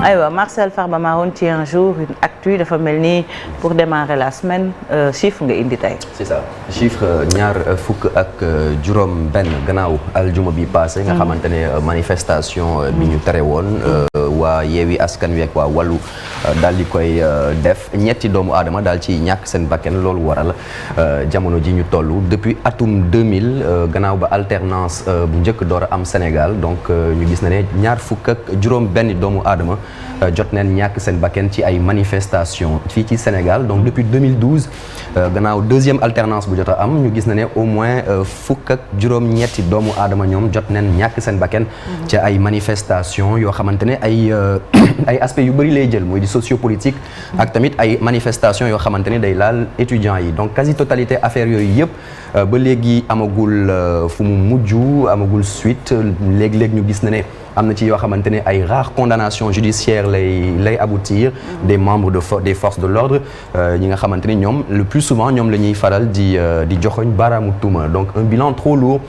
aywa Marcel Farba Maroun ci un jour une actu dafa mel ni pour démarrer la semaine chiffre nga indi tey. c'est ça chiffre ñaar fukk ak juróom benn gannaaw aljuma bi passé nga xamante ne manifestation bi ñu tere woon waa Yewwi Askan Wi ak waa Wallu daal di koy def ñetti doomu aadama daal ci ñàkk seen bakken loolu waral jamono ji ñu toll depuis atum 2000 gannaaw ba alternance bu njëkk door a am Sénégal donc ñu gis na ne ñaar fukk ak juróom benn doomu aadama jot neen ñàkk seen bakken ci ay manifestation fii ci Sénégal donc depuis 2012 gannaaw deuxième alternance bu jot a am ñu gis na ne au moins fukk ak juróom ñetti doomu aadama ñoom jot neen ñàkk seen bakken ci ay manifestation yoo xamante ne ay aspects yu bëri lay jël mooy di sociopolitique ak tamit ay manifestation yoo xamante ne day laal étudiants yi donc quasi totalité affaire yooyu yëpp ba léegi amagul fu mu mujj amagul suite léeg-léeg ñu gis na ne am na ci yoo xamante ne ay rares condamnations judiciaires lay aboutir des membres des forces de l'ordre ñi nga xamante ne ñoom le plus souvent ñoom la ñuy faral di joxoñ baaraamu tuuma donc un bilan trop lourd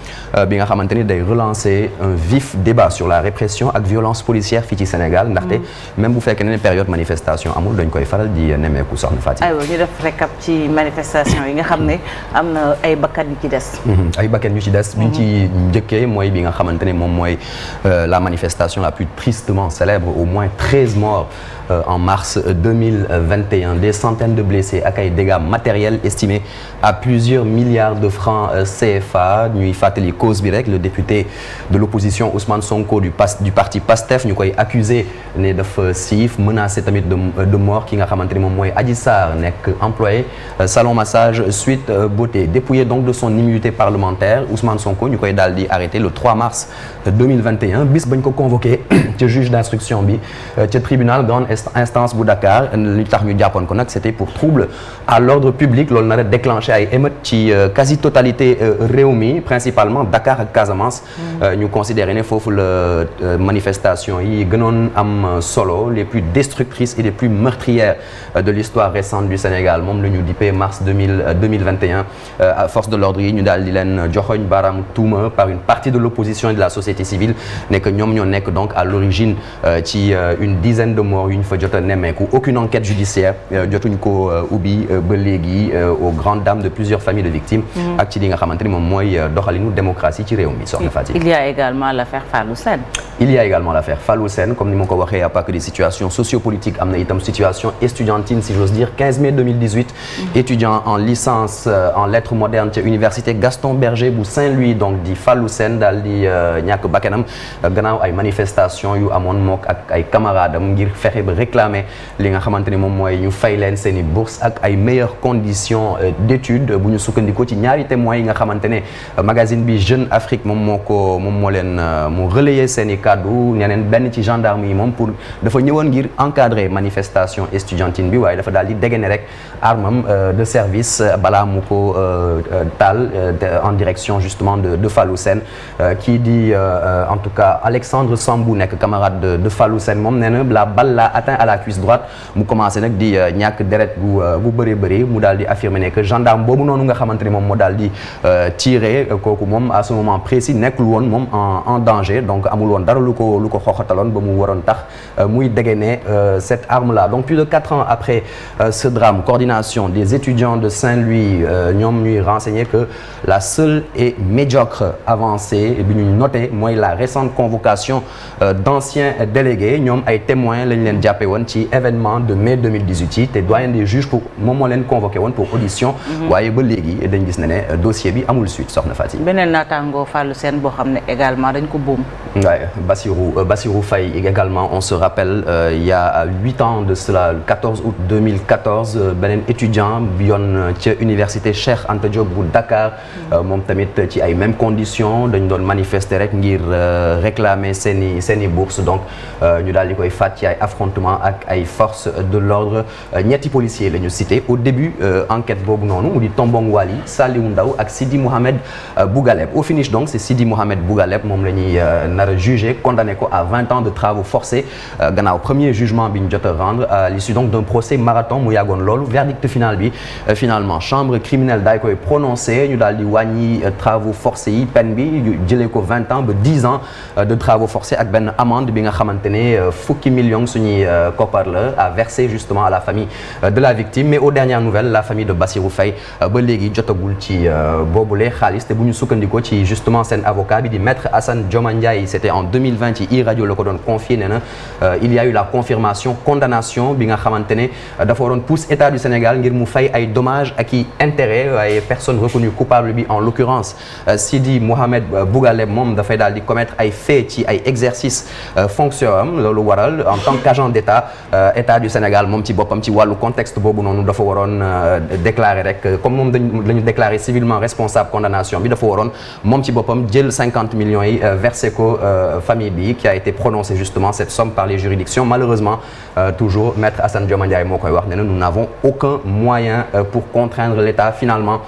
bi nga xamante ne day relancer un vif débat sur la répression ak violence policière fii ci Sénégal ndaxte même bu fekkee ne période manifestation amul dañ koy faral di nemmeeku soxna Fatick. aywa ñu def récap ci manifestation yi nga xam ne am na ay bakkan yu ci des. ay bakkan yu ci des bi ñu ci njëkkee mooy bi nga xamante ne moom mooy la manifestation la plus tristement célèbre au moins 13 morts en mars 2021 des centaines de blessés ak ay dégâts matériels estimés à plusieurs milliards de francs CFA ñuy fàttali cause bi rek le député de l'opposition Ousmane Sonko du parti PASTEF ñu koy accusé ne dafa siif menacé tamit de mort ki nga xamante ne moom mooy Adji Sarr nekk employé salon massage Sweet Beauté dépouillé donc de son immunité parlementaire Ousmane Sonko ñu koy daal di arrêté le 3 mars 2021 bis bañ ko convoqué ca juge d'instruction bi ca tribunal grande instance bu Dakar li tax ñu jàppoon ko nag c'était pour trouble à l'ordre public loolu nar a déclenché ay émeutes ci quasi totalité réew mi principalement Dakar ak Casamance ñu considéré ne foofu la manifestation yi gënoon am solo les plus destructrices et les plus meurtrières de l'histoire récente du Sénégal moom la ñu dippee mars 2021 force de l'ordre yi ñu daal di leen joxoñ baaraam tuuma par une partie de l'opposition et de la société civile ne que ñoom ñoo nekk donc à l'origine ci une dizaine de morts yu ñu fa jot a nemmeeku aucune enquête judiciaire jotuñ ko ubbi ba léegi aux grandes dames de plusieurs familles de victimes ak ci li nga xamante ni moom mooy doxalinu démocratie ci réew mi soxna Fatick. Il y a également l'affaire Fallou Sène. Il y a également l'affaire Fallou Sène comme ni ma ko waxee y a pas que des situations sociopolitiques am na itam situation estudiantine si j'ose dire 15 mai 2018 étudiant en licence en lettres modernes ca université Gaston Berger bu Saint-Louis donc di Fallou Sène daal di ñàkk bakkanam gannaaw ay manifestations yu amoon mook ak ay camarades am ngir fexe ba réclamer li nga xamante ni moom mooy ñu fay leen seen i bourses ak ay meilleures conditions d'études bu ñu sukkandikoo ci ñaari témoins yi nga xamante ne magazine bi Jeune Afrique moom moo leen mu relayer seen i kaddu ñeneen benn ci gendarme yi moom pour dafa ñëwoon ngir encadrer manifestation estudiantine bi waaye dafa daal di dégainer rek armam de service balaa mu ko taal en direction justement de Fallou Sène kii di en tout cas Alexandre Sambou nekk camarade de Fallou Sène moom nee na la balle l'a atteint à la cuisse droite mu commencé nag di ñàkk deret bu bëri mu daal di affirmer ne que gendarme boobu noonu nga xamante ni moom moo daal di tirer kooku moom à ce moment précis nekkul woon moom en danger donc amul woon dara lu ko xoxataloon ba mu waroon tax muy dégainer cette arme là donc plus de 4 ans après ce drame coordination des étudiants de Saint-Louis ñoom ñuy renseigner que la seule et médiocre avancée bi ñu noté mooy la récente convocation d'anciens délégués ñoom ay témoins lañ leen jàppe woon ci événement de mai 2018 yi te doyen des juges pour moom moo leen convoqué woon pour audition waaye ba léegi dañ gis ne dossier bi amul suite soxna Fatick. beneen naataango Fallou Sène boo xam ne également dañ ko boom. waaye Bassirou Faye également on se rappelle il y a 8 ans de cela le 14 août 2014 beneen étudiant bi yoon ca université Cheikh Anta Diop bu Dakar moom tamit ci ay mêmes conditions dañ doon manifester rek ngir réclamer seeni bourse donc ñu daal di koy faat ci ay affrontement ak ay forces de l'ordre ñetti policiers la ñu cité au début enquête boobu noonu mu di Tombong Wali Saliou Ndaw ak Sidi Mohamed Bougaleb au finish donc c'est Sidi Mohamed Bougaleb moom la ñuy nar a jugé condamné ko à 20 ans de travaux forcés gannaaw premier jugement bi ñu jot a rendre à l'issue donc d'un procès marathon mu yàggoon loolu verdict final bi finalement chambre criminelle daay koy prononcé ñu daal di wàññi travaux forcés yi peine bi jëlee ko 20 ans ba 10 ans de travaux travaux forcés ak benn amende bi nga xamante ne fukki millions suñuy koppar la à verser justement à la famille de la victime. Mais aux dernières nouvelles la famille de Bassirou Faye ba léegi jotagul ci boobule xaalis te bu ñu sukkandikoo ci justement seen avocat bi di maître Assane Dioma Ndiaye c'était en 2020 ci iRadio la ko doon confié nee na il y a eu la confirmation condamnation bi nga xamante ne dafa waroon pousse état du Sénégal ngir mu fay ay dommages ak i intérêts ay personnes reconnues coupables bi en l'occurrence Sidi Mohamed Bougaleb moom dafay daal di commettre ay faits ci ay exercices fonctionnels am loolu waral en tant qu'agent d'état état du Sénégal moom ci boppam ci wàllu contexte boobu noonu dafa waroon déclarer rek comme moom dañu déclarer civilement responsable condamnation bi dafa waroon moom ci boppam jël 50 millions yi versé ko famille bi qui a été prononcé justement cette somme par les juridictions. Malheureusement toujours maître Assane Dioma Ndiaye moo koy wax ne nous n'avons aucun moyen pour contraindre l'État finalement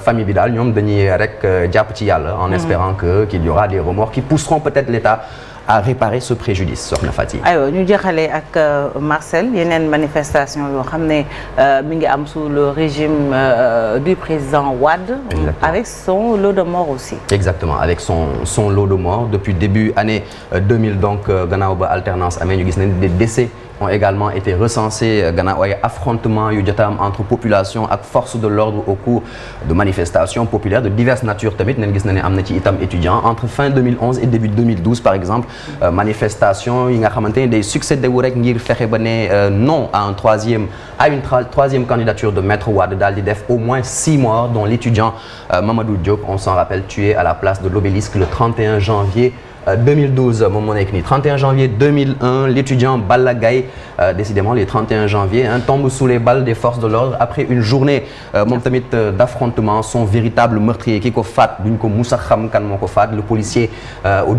famille bi daal ñoom dañuy rek jàpp ci yàlla en espérant qu'il y aura des remords qui pousseront peut-être l'État à réparer ce préjudice soxna Fati. aywa ñu jeexalee ak Marcel yeneen manifestation yoo xam ne mi ngi am sous le régime du président Wade. avec son lot de morts aussi. exactement avec son lot de morts depuis début année 2000 donc gannaaw ba alternance amee ñu gis nañ des décès ont également été recensés gannaaw ay affrontements yu jot a am entre population ak force de l'ordre au cours de manifestations populaires de diverses natures tamit nañ gis na ne am na ci itam étudiants entre fin 2011 et début 2012 par exemple manifestation yi nga xamante ne day succédé wu rek ngir fexe ba ne non à une troisième candidature de Maître Wade daal di def au moins 6 morts dont l'étudiant Mamadou Diop on s'en rappelle tué à la place de l'Obélisque le 31 janvier 2012 moom moo nekk nii 31 janvier 2001 l'étudiant Balla Gaye décidément les 31 janvier tombe sous les balles des forces de l'ordre après une journée moom tamit d'affrontement son véritable meurtrier ki ko faat duñ ko musa xam kan moo ko faat le policier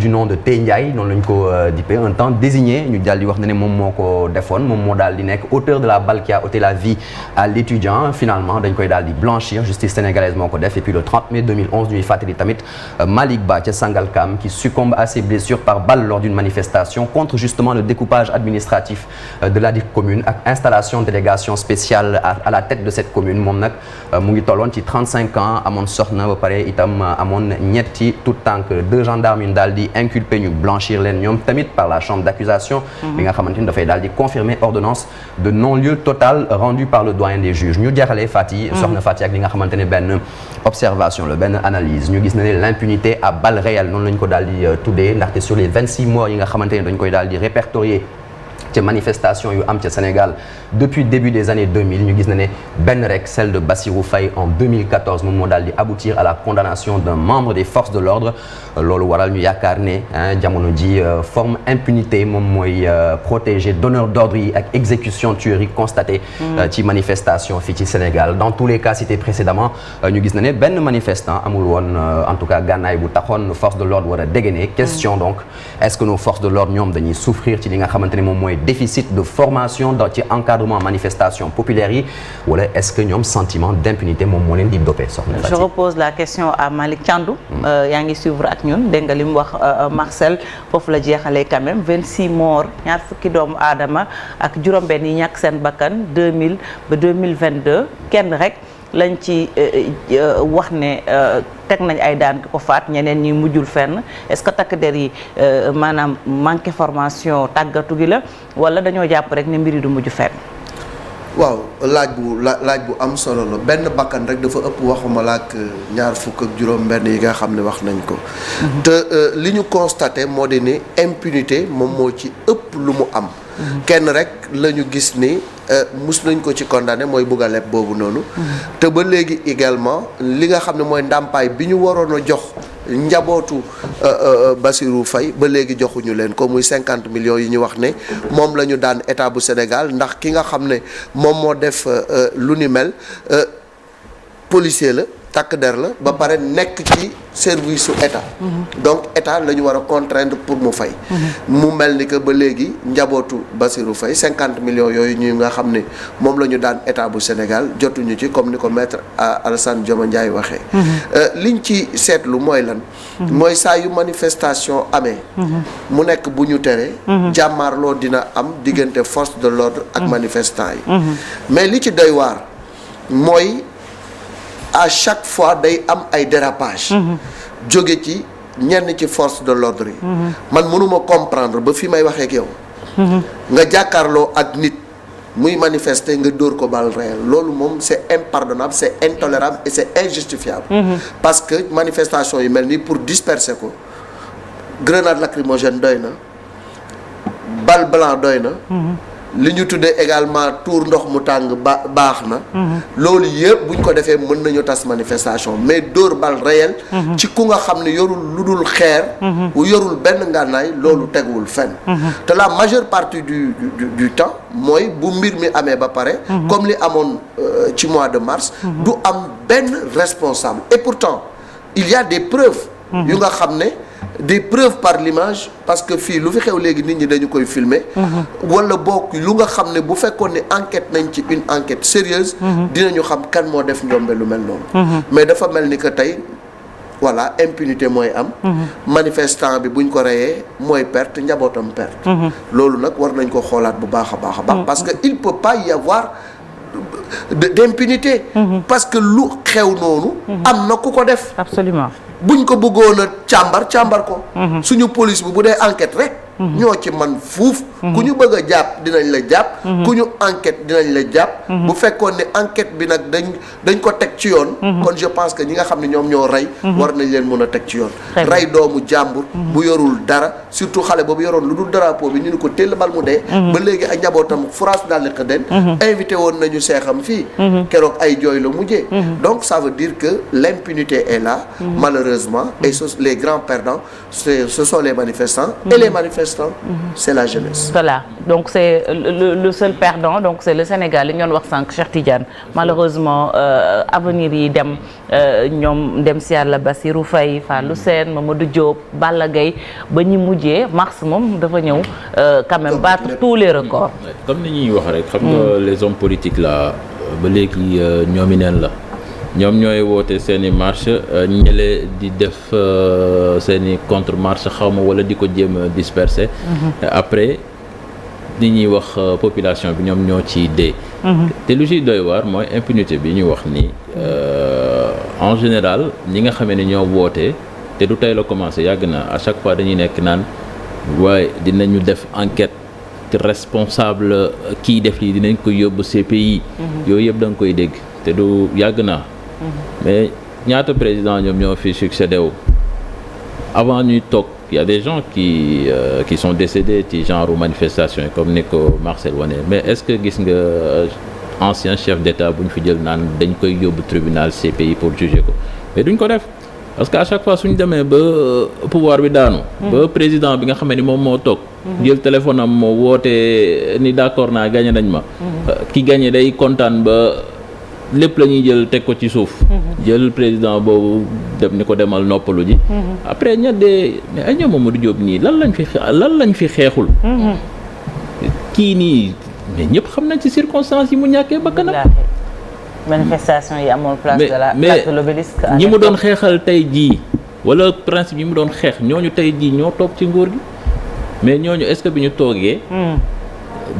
du nom de Tey Ndiaye noonu lañ ko dippee un temps désigné ñu daal di wax ne moom moo ko defoon moom moo daal di nekk auteur de la balle qui a ôté la vie à l'étudiant finalement dañ koy daal di blanchir justice sénégalaise moo ko def et puis le 30 mai 2011 ñuy fàttali tamit Malick Ba ca Sangalkam qui succombe à ses blessures par balle lors d'une manifestation contre justement le découpage administratif de ladite commune ak installation délégation spéciale à la tête de cette commune moom nag mu ngi tolloon ci 35 ans amoon soxna ba pare itam amoon ñetti tout tànk 2 gendarmes yu daal di inculpé ñu blanchir leen ñoom tamit par la chambre d'accusation bi nga xamante ni dafay daal di confirmer ordonnance de non-lieu total rendue par le doyen des juges ñu jeexalee Fati soxna Fati ak li nga xamante ne benn observation la benn analyse ñu gis na ne l'impunité à balles réelles noonu lañu ko daal di tuddee ndaxte sur les 26 morts yi nga xamante ne dañ koy daal di répertorier ci manifestation yu am ca Sénégal depuis début des années 2000 ñu gis na ne benn rek celle de Bassirou Faye en 2014 moom moo daal di aboutir à la condamnation d'un membre des forces de l'ordre loolu waral ñu yaakaar ne jamono ji forme impunité moom mooy protéger donneur d'ordre yi ak exécution tuerie constatée ci manifestation fii ci Sénégal dans tous les cas cités précédemment ñu gis na ne benn manifestant amul woon en tout cas gànnaay bu taxoon force de l'ordre war a dégainer question donc est-ce que nos forces de l'ordre ñoom dañuy souffrir ci li nga xamante ne moom mooy déficit de formation ci encadrement manifestation populaire yi wala est-ce que ñoom sentiment d'impunité moom moo leen di dopé soxna Fati. Je repose la question à Malick Thiandou yaa ngi suivre ak ñun dégg nga li mu wax Marcel foofu la jeexalee quand même 26 morts ñaar fukki doomu aadama ak juróom-benn yi ñàkk seen bakkan 2000 ba 2022 kenn rek lañ ci wax ne teg nañ ay daan ko faat ñeneen ñi mujjul fenn est-ce que takk der yi maanaam manqué formation tàggatu gi la wala dañoo jàpp rek ne mbir yi du mujj fenn. waaw laaj bu am solo la benn bakkan rek dafa ëpp waxuma la ak ñaar fukk ak juróom-benn yi nga xam ne wax nañ ko. te li ñu constaté moo di ne impunité moom moo ci ëpp lu mu am. kenn rek la ñu gis ni mus nañ ko ci condamné mooy Bougaleb boobu noonu. te ba léegi également li nga xam ne mooy ndàmpaay bi ñu waroon a jox njabootu Bassirou Faye ba léegi joxuñu leen ko muy 50 millions yi ñu wax ne moom la ñu daan état bu Sénégal ndax ki nga xam ne moom moo def lu ni mel policier la takk der la ba pare nekk ci service su état. donc état la ñu war a contraindre pour mu fay. mu mel ni que ba léegi njabootu Bassirou Faye 50 millions yooyu ñu nga xam ne moom la ñu daan état bu Sénégal jotuñu ci comme ni ko maître Alassane Dioma Ndiaye waxee. liñ ci seetlu mooy lan. mooy saa yu manifestation amee. mu nekk bu ñu teree. jàmmaarloo dina am diggante force de l'ordre ak manifestants yi. mais li ci doy waar mooy. à chaque fois day am ay dérapage jóge ci ñenn ci force de l'ordre yi. man mënuma comprendre ba fi may waxee ak yow. nga jàkkaarloo ak nit muy manifester nga dóor ko balle réelle loolu moom c'est impardonnable c'est intolérable et c'est injustifiable. parce que manifestation yu mel nii pour disperser ko grenade lacrymogène doy na balle blanc doy na. li ñu tuddee également tour ndox mu tàng baax na. loolu yëpp buñ ko defee mën nañu tas manifestation mais dóor balle réelle. ci ku nga xam ne yorul lu dul xeer. yorul benn ngànnaay loolu teguwul fenn. te la majeure partie du temps mooy bu mbir mi amee ba pare. comme li amoon ci mois de mars. du am benn responsable et pourtant il y a des preuves. yu nga xam ne. des preuves par l'image parce que fii lu fi xew léegi nit ñi dañu koy filmer wala bokk lu nga xam ne bu fekkoon ne enquête nañ ci une enquête sérieuse dinañu xam kan moo def njombe lu mel noonu mais dafa mel ni que tey voilà impunité mooy am manifestant bi buñ ko reyee mooy perte njabootam perte loolu nag war nañ ko xoolaat bu baax a baax a baax parce que il peut pas y avoir d'impunité parce que lu xew noonu am na ku ko def absolument buñ ko bëggoon a càmbar ko suñu police bi bu dee enquête rek ñoo ci man fuuf ku ñu bëgg a jàpp dinañ la jàpp ku ñu enquête dinañ la jàpp bu fekkoon ne enquête bi nag dañ ko teg ci yoon kon je pense que ñi nga xam ne ñoom ñoo rey war nañ leen mën a teg ci yoon rey doomu jàmbur bu yorul dara surtout xale boobu yoroon lu dul drapeau bi ñu ni ko téll bal mu dee ba léegi ak njabootam France daal di xëddeen invité woon nañu seexam fii keroog ay jooy la mujjee donc ça veut dire que l'impunité est là malheureusement et les grands perdants ce sont les manifestants et les manifestants c'est la jeunesse. Voilà donc c'est le seul perdant donc c'est le Sénégal li ñu doon wax sànq Cheikh Tidiane malheureusement avenir yi dem ñoom dem si yàlla Bassirou Faye Fallou Sène Mamadou Diop Balla Gaye ba ñu mujjee mars moom dafa ñëw quand même battre tous les records. comme ni ñuy wax rek. xam nga les hommes politiques là ba léegi ñoomi neen la. ñoom ñooy woote seen i marche ñële di def seen i contre marche xaw ma wala di ko jéem a disperser. après li ñuy wax population bi ñoom ñoo ciy dee. te lu ciy doy waar mooy impunité bi ñu wax ni en général ñi nga xamee ne ñoo woote te du tey la commencé yàgg na à chaque fois dañuy nekk naan waaye dinañu def enquête te responsable kii def lii dinañ ko yóbbu CPI. yooyu yëpp da nga koy dégg te du yàgg naa. mais ñaata président ñoom ñoo fi succédé wu avant ñuy toog y a des gens qui sont décédés ci genre manifestation yi comme ni ko Marcel wane mais est-ce que gis nga ancien chef d'État bu ñu fi jël naan dañ koy yóbbu tribunal CPI pour juger ko mais duñ ko def parce que à chaque fois suñ demee ba pouvoir bi daanu. ba président bi nga xam ni moom moo toog. jël téléphone am moo woote ni d'accord naa gagné nañ ma. ki gagné day kontaan ba. lépp la ñuy jël teg ko ci suuf. jël président boobu dem ni ko demal noppalu ji. après ña dee mais ay ñoom Mamadou Diop nii lan lañ fi xeexul. kii nii mais ñëpp xam nañ ci circonstances yi mu ñàkkee bakkanam. manifestation yi amoon place de l'Obélisque. ñi mu doon xeexal tey jii wala principe yi mu doon xeex ñooñu tey jii ñoo toog ci nguur gi mais ñooñu est-ce que bi ñu toogee.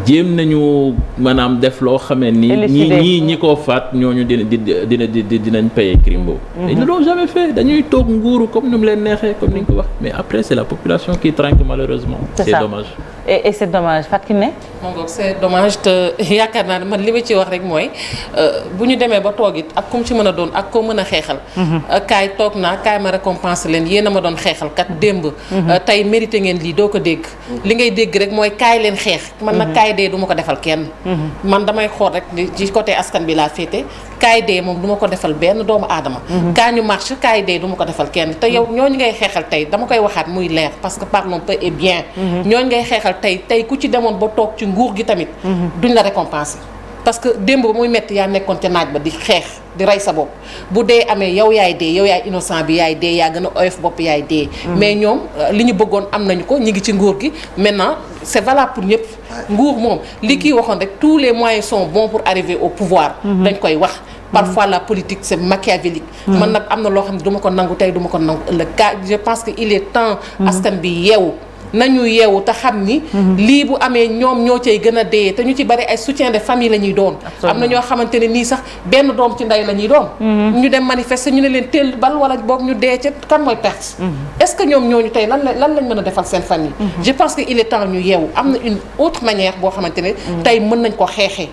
jéem nañu maanaam def loo xamee ni ñi ko faat ñooñu dinañ payer crime boobu. ils ne l'ont jamais fait dañuy toog nguuru comme ni mu leen neexee comme ni nga ko wax mais après c'est la population qui trinque malheureusement. c'est dommage. et c'est dommage Fatou Kiné. c'est dommage te yaakaar naa ne man li ma ci wax rek mooy bu ñu demee ba toog it ak comme ci mën a doon ak ko mën a xeexal. kaay toog naa kaay ma récompense leen yéen a ma doon xeexal kat démb. tey mérité ngeen lii doo ko dégg. li ngay dégg rek mooy kaay leen xeex. man nag kaay dee du ma ko defal kenn. man damay xool rek ci côté askan bi laa féete kaay dee moom du ma ko defal benn doomu aadama. kaa ñu marche kaay dee du ma ko defal kenn te yow ñooñu ngay xeexal tey dama koy waxaat muy leer parce que parlons peu et bien. ñooñu ngay xeexal tey ku ci demoon ba toog ci nguur gi tamit. duñ la récompenser. parce que démb ba muy metti yaa nekkoon ca naaj ba di xeex di rey sa bopp bu dee amee yow yaay dee yow yaay innocent bi yaay dee yaa gën a oyof bopp yaay dee. mais ñoom li ñu bëggoon am nañu ko ñi ngi ci nguur gi maintenant c'est valable pour ñëpp. nguur moom li kii waxoon rek tous les moyens sont bons pour arriver au pouvoir. dañ koy wax. parfois la politique c'est machiavélique. man nag am na loo xam ne du ma ko nangu tey du ma ko nangu ëllëg je pense que il est temps. askan bi yeewu. nañu yeewu te xam ni lii bu amee ñoom ñoo cay gën a dee te ñu ci bari ay soutien de famille la ñuy doon. am na ñoo xamante ne nii sax benn doom ci ndey la ñuy doon. ñu dem manifester ñu ne leen teel bal wala boog ñu dee ca kan mooy perte. est-ce que ñoom ñooñu tey lan lañ mën a defal seen famille. je pense que il est temps ñu yeewu am na une autre manière boo xamante ne tey mën nañ ko xeexee.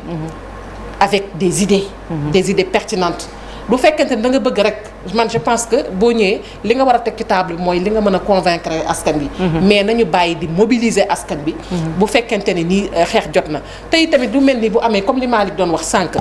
avec des idées pertinentes. bu fekkente ne da nga bëgg rek man je pense que boo ñëwee li nga war a teg ci table bi mooy li nga mën a convaincre askan bi mais nañu bàyyi di mobiliser askan bi bu fekkente ne nii xeex jot na tey tamit du mel ni bu amee comme li Malick doon wax sànq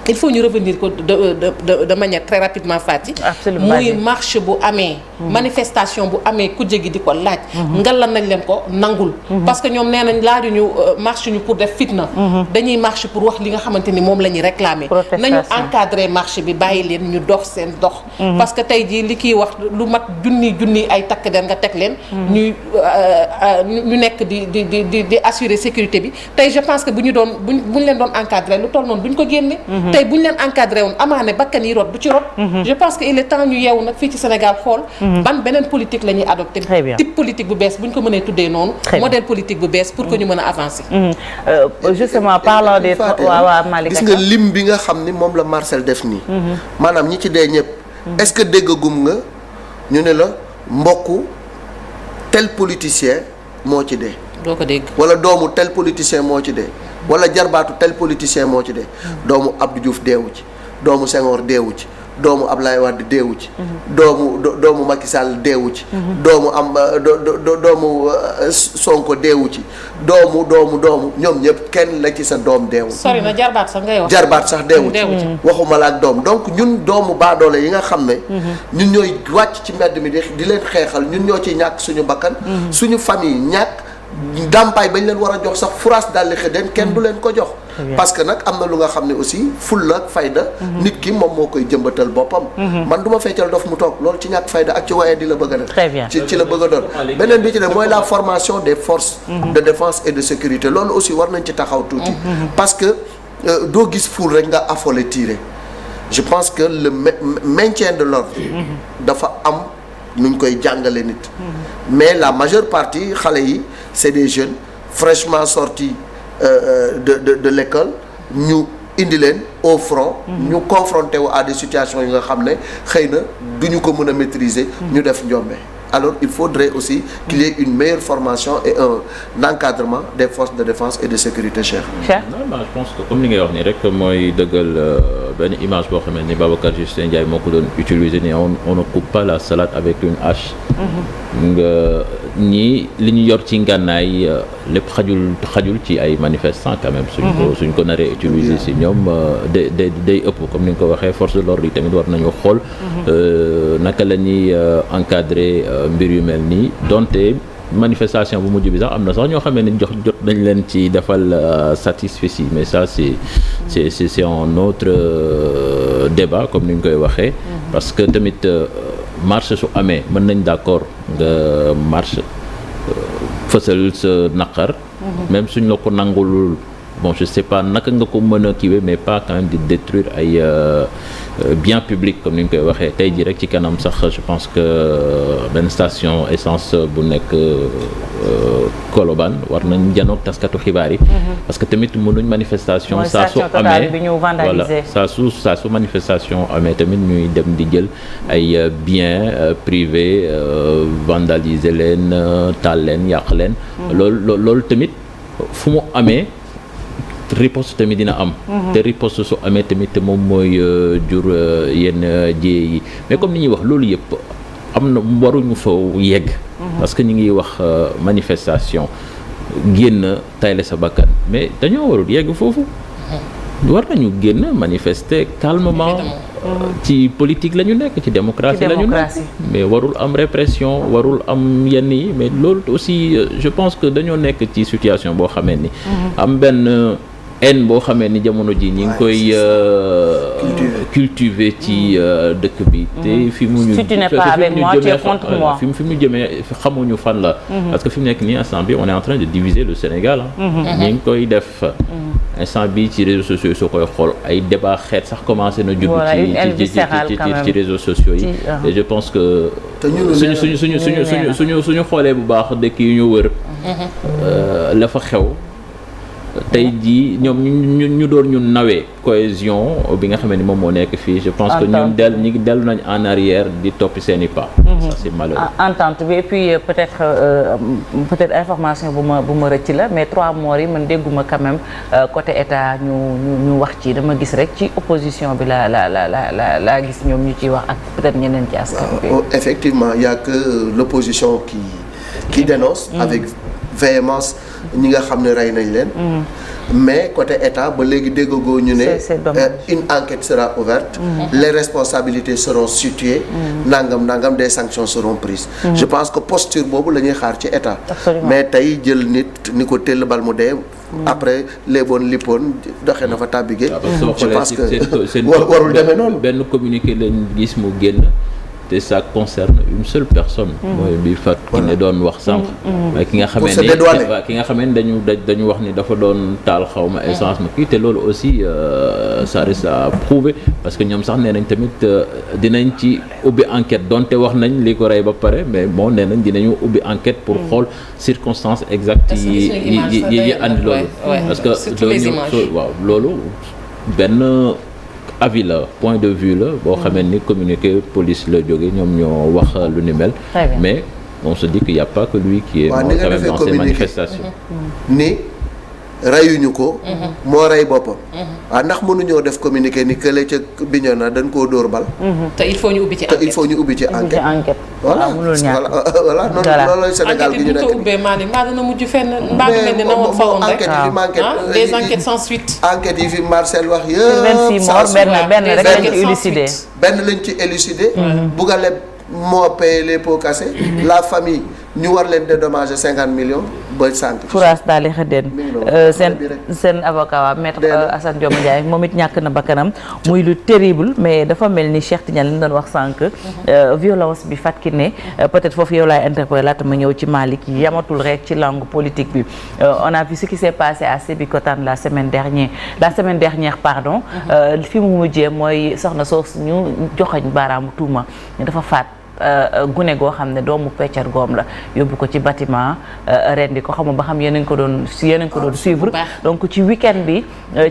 il faut ñu revenir ko de manière très rapidement Fati muy marche bu amee manifestation bu amee kujje gi di ko laaj ngalla nañ leen ko nangul parce que ñoom nee nañ laajuñu marche ñu pour def fitna dañuy marche pour wax li nga xamante ni moom la ñuy réclamer nañu encadrer marche bi bàyyi leen ñu dox seen dox parce que tey jii li kiy wax lu mat junni ay takk der nga teg leen ñuy ñu nekk di assurer sécurité bi tey je pense que bu ñu leen doon encadrer lu toll noonu duñ ko génne tey bu ñu leen encadré woon amaane bakkan yi rot du ci rot je pense que il est temps ñu yeewu nag fii ci Sénégal xool ban beneen politique la ñuy adopté type politique bu bees bu ñu ko mënee tuddee noonu modèle politique bu bees pour que ñu mën a avancer justement parlant des waaw Malick gis nga lim bi nga xam ni moom la Marcel def nii maanaam ñi ci dee ñëpp est-ce que déggagum nga ñu ne la mbokku tel politicien moo ci dee doo ko dégg wala doomu tel politicien moo ci dee wala jarbaatu tel politicien moo ci dee doomu Abdou Diouf deewu ci doomu Senghor deewu ci doomu Ablaye Wade deewu ci doomu Macky Sall deewu ci doomu Sonko deewu ci doomu ñoom ñëpp kenn la ci sa doom deewu sori na jarbaat sax ngay wax jarbaat sax deewu ci waxuma la ak doom donc ñun doomu baadoole yi nga xam ne ñun ñooy wàcc ci mbedd mi di leen xeexal ñun ñoo ci ñàkk suñu bakkan suñu famille ñàkk ndàmpaay bañ leen war a jox sax furaas daldi xëddeen kenn du leen ko jox parce que nag am na lu nga xam ne aussi fulla ak fayda nit ki moom moo koy jëmbatal boppam man du ma feccal dof mu toog loolu ci ñàkk fayda ak ci waaye di la bëgg a def ci la bëgg a doon beneen bi ci ne mooy la formation des forces de défense et de sécurité loolu aussi war nañ ci taxaw tuuti parce que doo gis ful rek nga affolé tirer je pense que le maintien de l'ordre dafa am nuñ koy jàngale nit mais la majeure partie xale yi c'est des jeunes fraîchement sortis de l'école ñu indi leen au front ñu confronté wu à des situations yi nga xam ne xëy na duñu ko mën a maîtriser ñu def njombe alors il faudrait aussi qu'il y ait une meilleure formation et un encadrement des forces de défense et de sécurité Cheikh. non je pense que comme li ngay wax nii rek mooy dëggal benn image boo xam ne Babacar Justin Ndiaye moo ko doon utiliser ni on ne coupe pas la salade avec une hache. nga ñii li ñu yor ci ngànnaay lépp xajul ci ay manifestants quand même. suñ ko naree utiliser si ñoom day ëpp comme ni nga ko waxee force de l'ordre yi tamit war nañu xool. naka la ñuy encadrer mbir yu mel nii donte manifestation bu mujj bi sax am na sax ñoo xamee ne jot nañ leen ci defal satisfecit mais ça c'est un autre débat comme ni ñu koy waxee. parce que tamit marche su amee mën nañ d'accord nga marche fësal sa naqar. même suñ la ko nangulul bon je sais pas naka nga ko mën a kiiwee mais pas quand même di détruire ay biens publics comme ni ñu koy waxee tey jii rek ci kanam sax je pense que benn station essence bu nekk Colobane war nañ janoog taskatu xibaar yi. parce que tamit mënuñ manifestation. saa su amee voilà saa su manifestation amee tamit ñuy dem di jël ay biens privés vandaliser leen taal leen yàq leen. loolu tamit fu mu amee. riposte tamit dina am te riposte su amee tamit moom mooy jur yenn jéey yi mais comme ni ñuy wax loolu yëpp am na waruñu fa yegg parce que ñu ngi wax manifestation génn tayle sa bakkan mais dañoo warul yegg foofu war nañu génn manifester calmement ci politique la ñu nekk ci démocratie la ñu nekk mais warul am répression warul am yenn yi mais loolu aussi je pense que dañoo nekk ci situation boo xamee ni am benn haine boo xamee ni jamono ji ñi ngi koy cultiver ci dëkk bi te fi mu ñu fi mu jëmee xamuñu fan la parce que fi mu nekk nii instant bi on est en train de diviser le Sénégal ñi ngi koy def instant bi ci réseaux sociaux yi soo koy xool ay débat xeet sax commencé na jublu ci réseaux sociaux yi et je pense que suñu xoolee bu baax dëkk yi ñu wër la fa xew tey jii ñoom ñu doon ñu nawee cohésion bi nga xam ne moom moo nekk fii je pense que ñun ñi ngi dellu nañ en arrière di toppi seeni pas ça c'est malheureux entente bi et puis peut-être information bu ma rëcc la mais 3 morts yi man dégguma quand même côté état ñu wax ci dama gis rek ci opposition bi la gis ñoom ñu ciy wax ak peut-être ñeneen ci askan bi effectivement il y a que l'opposition qui dénonce avec véhémence ñi nga xam ne rey nañ leen mais côté état ba léegi déggagoo ñu ne une enquête sera ouverte les responsabilités seront situées nangam des sanctions seront prises je pense que posture boobu la ñuy xaar ci état mais tey jël nit ni ko tell bal mu dee après léeboon lippoon doxee na fa tàbbigee je pense que warul demee noonu benn communiqué lañ gis mu génn te ça concerne une seule personne mooy bi fat ki ne doon wax sànq waaye ki nga xamee ni dañu wax ni dafa doon taal xawma essence ma kii te loolu aussi ça reste à prouver parce que ñoom sax nee nañ tamit dinañ ci ubbi enquête donte wax nañ li ko rey ba pare mais bon nee nañ dinañu ubbi enquête pour xool circonstances exactes yi andi loolu parce que waaw loolu benn avis la point de vue la boo xamee ni communiqué police la jóge ñoom ñoo wax lu ni mel mais on se dit qu'il y a pas que lui qui est mort quand même dans ces manifestations ni reyuñu ko moo rey boppam waaw ndax mënuñoo def communiqué ni kële ca Bignona dañ koo dóor bal te il faut ñu ubbi ci enquête voilà noonu loolu Sénégal gi ñu nekk enquête ubbee maa dana mujj fenn mbaa du mel ni na woon fa woon rek des enquêtes sans suite enquête yi fi Marcel wax yëpp 26 morts benn rek lañ ci élucidé lañ ci élucidé bugg a leb moo payé les pots cassés la famille ñu war leen dédommager 50 millions ba sànq. Fouras daal di xëddeen seen avocat waa maître Assane Dioma Ndiaye moom it ñàkk na bakkanam muy lu terrible mais dafa mel ni Cheikh Tidiane li ñu doon wax sànq violence bi Fatou Kiné peut-être foofu yow laay interpellé laata ma ñëw ci Malick yi yamatul rek ci langue politique bi on a vu ce qui s'est passé à Sébikotane la semaine dernière pardon fi mu mujjee mooy soxna soosu ñu joxañ baaraamu tuuma ñu dafa faat gune goo xam ne doomu peccar goom la yóbbu ko ci bâtiment rendi ko xamul ba xam yéen a ngi ko doon suivre donc ci week-end bi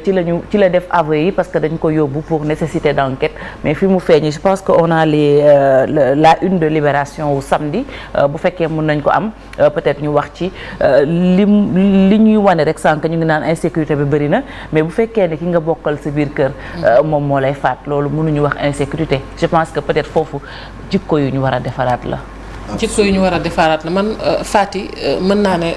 ci la def aveu yi parce que dañ ko yóbbu pour nécessité d'enquête mais fi mu feeñ je pense que on a la une de Libération wu samedi bu fekkee mën nañ ko am peut-être ñu wax ci li ñuy wane rek sànq ñu ngi naan insécurité bi bëri na mais bu fekkee ne ki nga bokkal sa biir kër moom moo lay faat loolu mënuñu wax insécurité je pense que peut-être foofu jikko yu ñu war a defaraat la jikko yu ñu war a defaraat la man Fati mën naa ne